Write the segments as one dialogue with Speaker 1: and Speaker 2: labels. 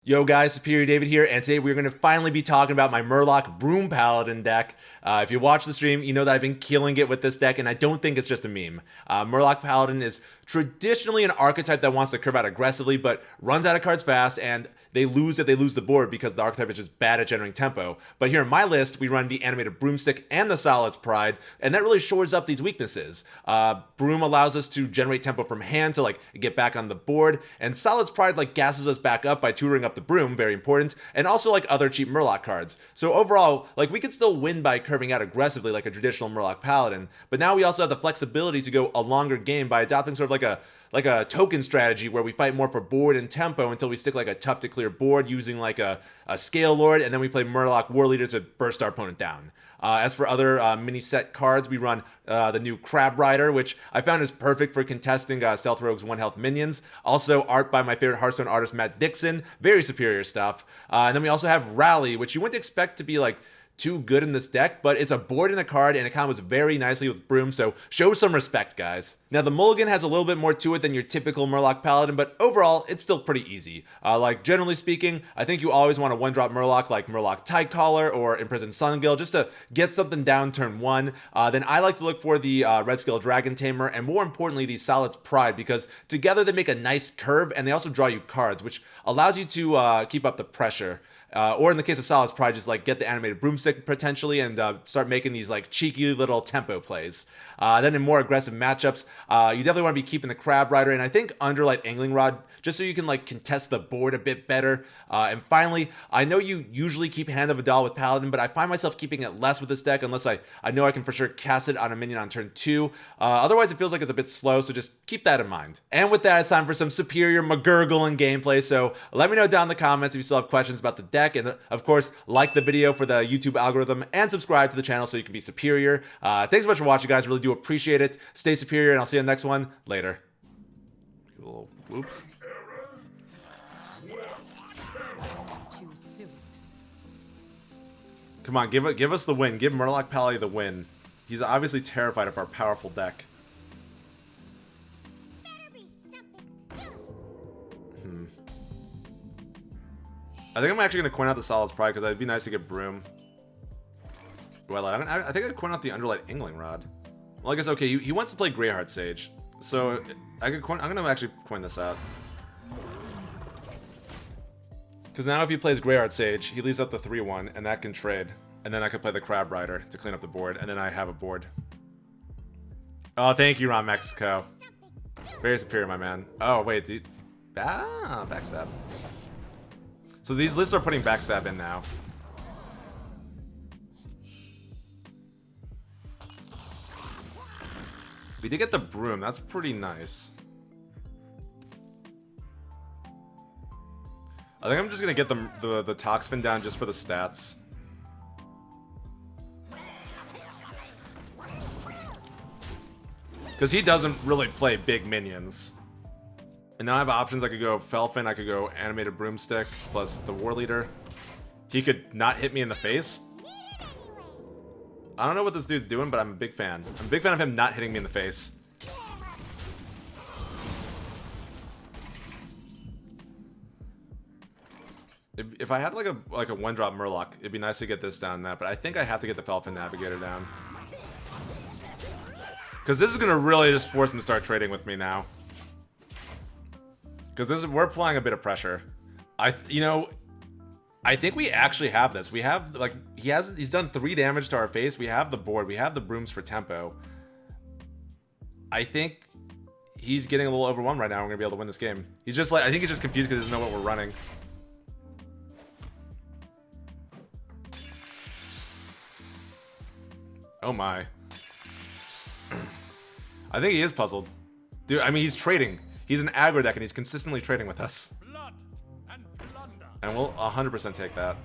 Speaker 1: Yo guys, Superior David here, and today we're going to finally be talking about my Murloc Paladin deck. If you watch the stream, you know that I've been killing it with this deck, and I don't think it's just a meme. Murloc Paladin is traditionally an archetype that wants to curve out aggressively, but runs out of cards fast, and they lose if they lose the board because the archetype is just bad at generating tempo. But here in my list, we run the Animated Broomstick and the Solid's Pride, and that really shores up these weaknesses. Broom allows us to generate tempo from hand to get back on the board, and Solid's Pride gasses us back up by tutoring up the Broom, very important, and also other cheap Murloc cards. So overall, we could still win by curving out aggressively like a traditional Murloc Paladin, but now we also have the flexibility to go a longer game by adopting sort of like a token strategy where we fight more for board and tempo until we stick a tough to clear board using a Scale Lord, and then we play Murloc War Leader to burst our opponent down. As for other mini set cards, we run the new Crab Rider, which I found is perfect for contesting Stealth Rogue's 1 health minions. Also art by my favorite Hearthstone artist, Matt Dixon. Very superior stuff. And then we also have Rally, which you wouldn't expect to be too good in this deck, but it's a board and a card, and it combos very nicely with Broom, so show some respect, guys. Now, the mulligan has a little bit more to it than your typical Murloc Paladin, but overall, it's still pretty easy. Generally speaking, I think you always want a one-drop Murloc like Murloc Tidecaller or Imprisoned Sungill just to get something down turn 1. Then I like to look for the Red Scale Dragon Tamer, and more importantly, the Solid's Pride, because together they make a nice curve, and they also draw you cards, which allows you to keep up the pressure. Or in the case of Solid's Pride, just get the Animated Broomstick potentially and start making these cheeky little tempo plays. Then in more aggressive matchups, you definitely want to be keeping the Crab Rider, and I think Underlight Angling Rod, just so you can contest the board a bit better. And finally, I know you usually keep Hand of Adal with Paladin, but I find myself keeping it less with this deck unless I know I can for sure cast it on a minion on turn 2. Otherwise, it feels like it's a bit slow, so just keep that in mind. And with that, it's time for some superior McGurgle gameplay, so let me know down in the comments if you still have questions about the deck. And of course, like the video for the YouTube algorithm and subscribe to the channel so you can be superior. Thanks so much for watching, guys. Really do appreciate it. Stay superior, and I'll see you in the next one. Later. A little whoops. Come on, give us the win. Give Murloc Paladin the win. He's obviously terrified of our powerful deck. I think I'm actually going to coin out the Solid's Pride because it'd be nice to get Broom. Well, I think I'd coin out the Underlight Angling Rod. Well, I guess, okay, he wants to play Greyheart Sage. So, I'm going to actually coin this out. Because now if he plays Greyheart Sage, he leaves up the 3-1, and that can trade. And then I could play the Crab Rider to clean up the board, and then I have a board. Oh, thank you, Ron Mexico. Very superior, my man. Oh, wait, backstab. So these lists are putting backstab in now. We did get the Broom. That's pretty nice. I think I'm just gonna get the Toxfin down just for the stats. Because he doesn't really play big minions. And now I have options. I could go Felfin, I could go Animated Broomstick, plus the War Leader. He could not hit me in the face. I don't know what this dude's doing, but I'm a big fan. I'm a big fan of him not hitting me in the face. If I had like a one-drop Murloc, it'd be nice to get this down that, but I think I have to get the Felfin Navigator down. Because this is going to really just force him to start trading with me now. Because we're applying a bit of pressure. I think we actually have this. We have he's done 3 damage to our face. We have the board. We have the Brooms for tempo. I think he's getting a little overwhelmed right now. We're gonna be able to win this game. He's just I think he's just confused because he doesn't know what we're running. Oh my. I think he is puzzled. Dude, I mean, he's trading. He's an aggro deck, and he's consistently trading with us. And we'll 100% take that.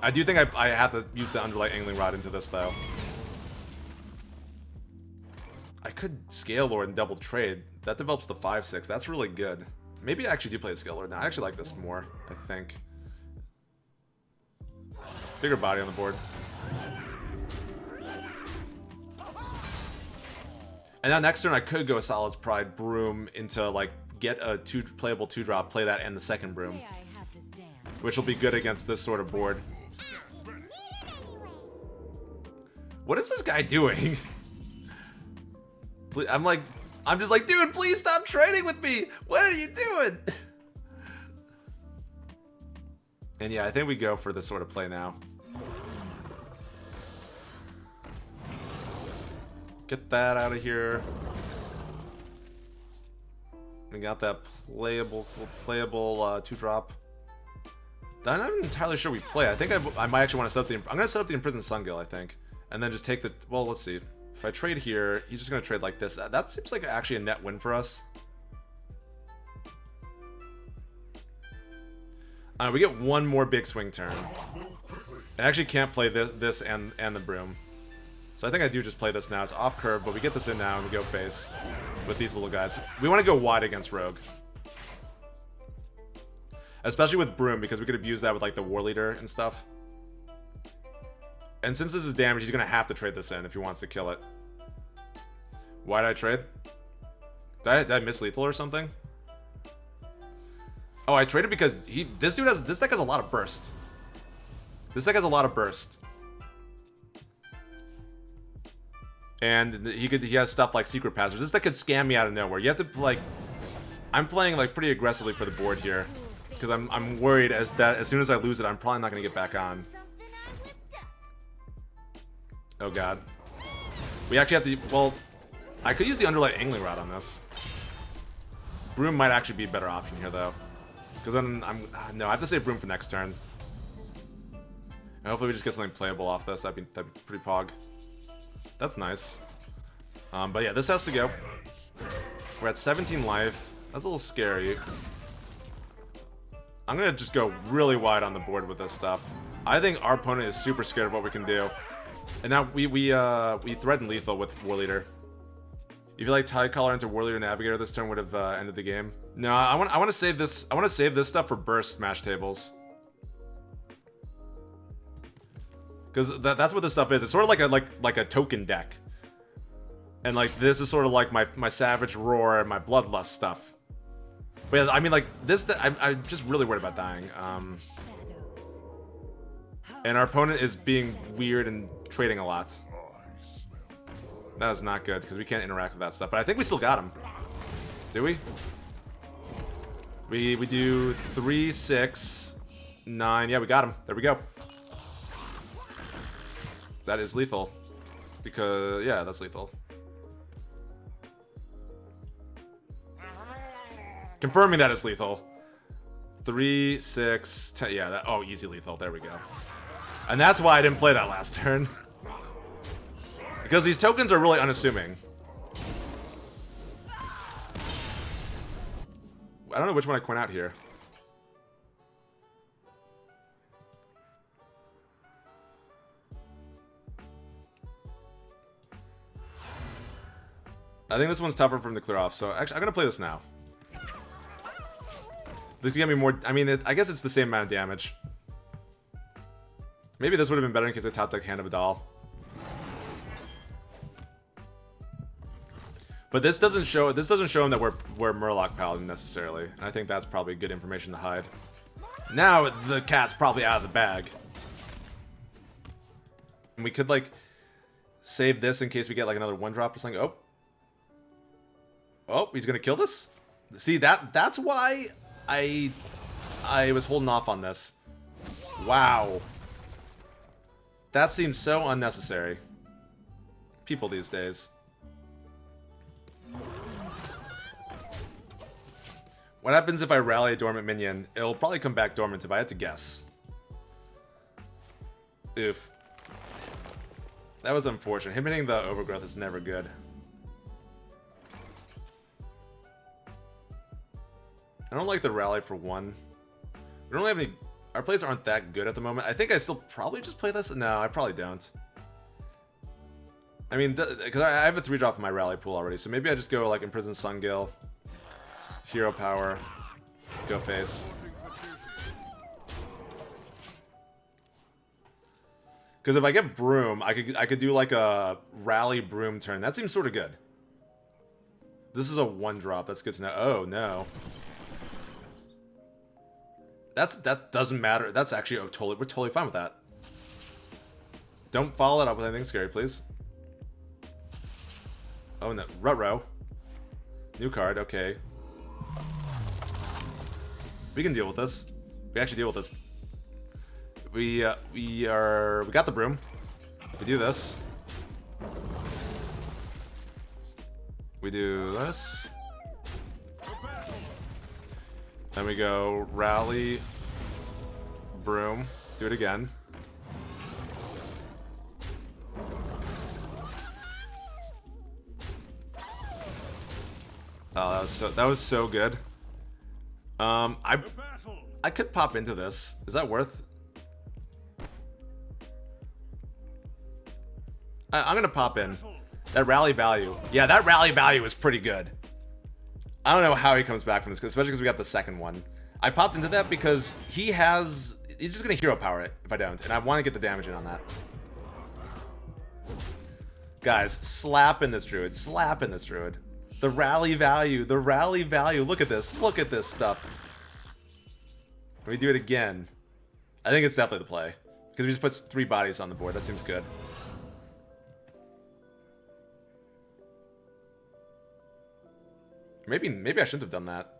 Speaker 1: I do think I have to use the Underlight Angling Rod into this, though. I could Scale Lord and double trade. That develops the 5/6. That's really good. Maybe I actually do play a Scale Lord now. I actually like this more, I think. Bigger body on the board. And now next turn I could go Solid's Pride, Broom into like get a playable 2-drop, play that and the second Broom. Which will be good against this sort of board. What is this guy doing? I'm just like, dude, please stop trading with me. What are you doing? And yeah, I think we go for this sort of play now. Get that out of here. We got that playable 2-drop. I'm not even entirely sure we play. I think I might actually want to set up the... I'm going to set up the Imprisoned Sungill, I think. And then just take the... Well, let's see. If I trade here, he's just going to trade like this. That seems like actually a net win for us. We get one more big swing turn. I actually can't play this and the Broom. So I think I do just play this now. It's off curve, but we get this in now and we go face with these little guys. We want to go wide against Rogue. Especially with Broom, because we could abuse that with like the War Leader and stuff. And since this is damage, he's going to have to trade this in if he wants to kill it. Why did I trade? Did I miss lethal or something? Oh, I traded because this deck has a lot of burst. This deck has a lot of burst. And he has stuff like Secret Passage. This deck could scam me out of nowhere. You have to like... I'm playing like pretty aggressively for the board here. Because I'm worried as soon as I lose it, I'm probably not going to get back on. Oh god. We actually have to... Well, I could use the Underlight Angling Rod on this. Broom might actually be a better option here, though. Because then no, I have to save Broom for next turn. And hopefully we just get something playable off this. That'd be pretty pog. That's nice. But yeah, this has to go. We're at 17 life. That's a little scary. I'm gonna just go really wide on the board with this stuff. I think our opponent is super scared of what we can do. And now we threaten lethal with War Leader. If you like Tide Caller into War Leader Navigator, this turn would have ended the game. No, I want to save this. I want to save this stuff for burst smash tables. Because that's what this stuff is. It's sort of like a token deck. And like this is sort of like my Savage Roar and my Bloodlust stuff. But yeah, I mean like this. I'm just really worried about dying. And our opponent is being weird and trading a lot. That is not good because we can't interact with that stuff. But I think we still got him. Do we? We do 3, 6, 9. Yeah, we got him. There we go. That is lethal. Because, yeah, that's lethal. Confirming that is lethal. 3, 6, 10. Yeah, that, oh, easy lethal. There we go. And that's why I didn't play that last turn. Because these tokens are really unassuming. I don't know which one I point out here. I think this one's tougher for him to clear off, so actually I'm gonna play this now. This is gonna be more... I mean, I guess it's the same amount of damage. Maybe this would have been better in case I top decked Hand of a Doll. But this doesn't show him that we're Murloc Paladin necessarily. And I think that's probably good information to hide. Now the cat's probably out of the bag. And we could like save this in case we get like another 1-drop or something. Oh. Oh, he's gonna kill this? See, that's why I was holding off on this. Wow. That seems so unnecessary. People these days. What happens if I rally a dormant minion? It'll probably come back dormant if I had to guess. Oof. That was unfortunate. Him hitting the overgrowth is never good. I don't like the rally for 1. We don't have any... Our plays aren't that good at the moment. I think I still probably just play this. No, I probably don't. I mean, because I have a 3-drop in my rally pool already, so maybe I just go like Imprisoned Sungill, Hero Power, go face. Because if I get Broom, I could do like a rally Broom turn. That seems sort of good. This is a 1-drop. That's good to know. Oh, no. That doesn't matter. That's actually we're totally fine with that. Don't follow that up with anything scary, please. Oh, no. Ruh-roh. New card. Okay. We can deal with this. We actually deal with this. We got the broom. We do this. We do this. Then we go rally, broom, do it again. Oh, that was so good. I could pop into this. Is that worth? I'm gonna pop in. That rally value. Yeah, that rally value is pretty good. I don't know how he comes back from this, especially because we got the second one. I popped into that because he's just gonna hero power it if I don't, and I want to get the damage in on that. Guys, slap in this druid. Slap in this druid. The rally value. The rally value. Look at this. Look at this stuff. Let me do it again. I think it's definitely the play because we just put 3 bodies on the board. That seems good. Maybe I shouldn't have done that.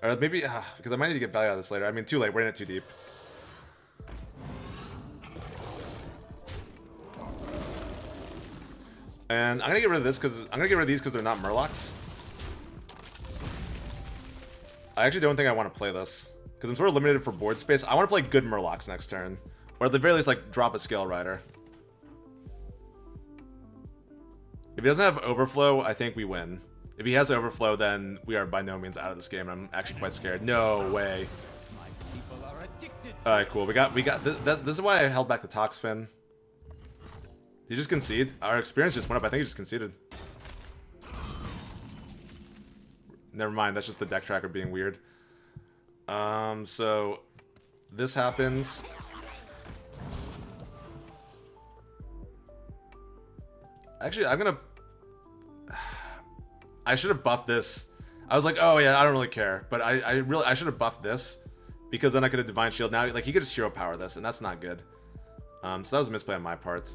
Speaker 1: Or maybe, because I might need to get value out of this later. I mean, too late. We're in it too deep. And I'm gonna get rid of this because these because they're not Murlocs. I actually don't think I want to play this because I'm sort of limited for board space. I want to play good Murlocs next turn, or at the very least, like drop a Scale Rider. If he doesn't have Overflow, I think we win. If he has Overflow, then we are by no means out of this game. I'm actually quite scared. No way. Alright, cool. We got this is why I held back the Toxfin. Did he just concede? Our experience just went up. I think he just conceded. Never mind. That's just the deck tracker being weird. So this happens. Actually, I should have buffed this. I was like, oh yeah, I don't really care. But I should have buffed this because then I could have Divine Shield. Now, like, he could just hero power this, and that's not good. So that was a misplay on my part.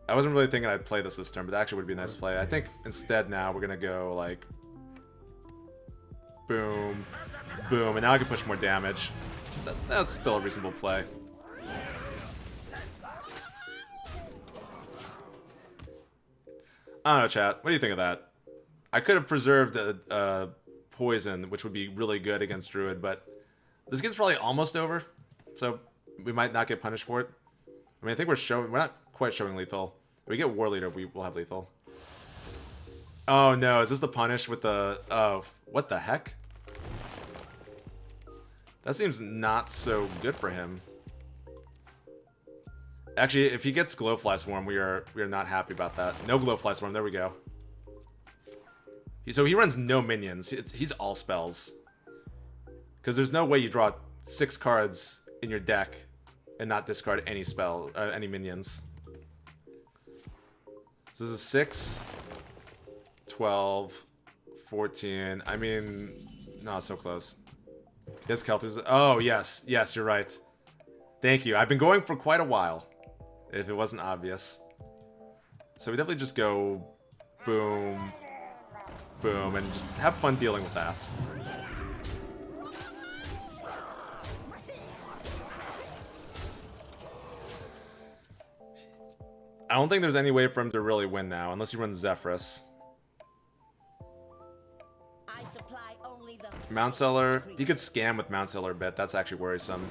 Speaker 1: I wasn't really thinking I'd play this turn, but that actually would be a nice play. I think instead now we're gonna go like boom, boom, and now I can push more damage. That's still a reasonable play. I don't know, chat. What do you think of that? I could have preserved a poison, which would be really good against Druid, but this game's probably almost over, so we might not get punished for it. I mean, I think we're not quite showing lethal. If we get War Leader, we will have lethal. Oh no, is this the punish with the... Oh, what the heck? That seems not so good for him. Actually, if he gets Glowfly Swarm, we are not happy about that. No Glowfly Swarm, there we go. So he runs no minions. He's all spells. Because there's no way you draw 6 cards in your deck and not discard any any minions. So this is 6, 12, 14. I mean, no, so close. Yes, Kelthers. Oh, yes. Yes, you're right. Thank you. I've been going for quite a while, if it wasn't obvious. So we definitely just go boom, boom, and just have fun dealing with that. I don't think there's any way for him to really win now, unless he runs Zephyrus. Mount Seller, he could scam with Mount Seller a bit. That's actually worrisome.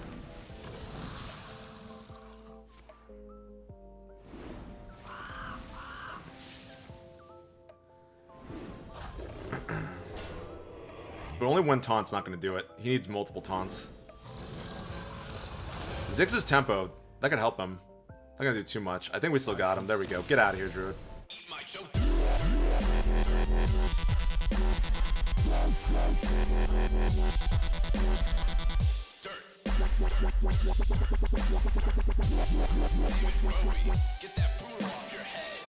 Speaker 1: But only one taunt's not going to do it. He needs multiple taunts. Ziggs's tempo, that could help him. Not going to do too much. I think we still got him. There we go. Get out of here, Druid. Get that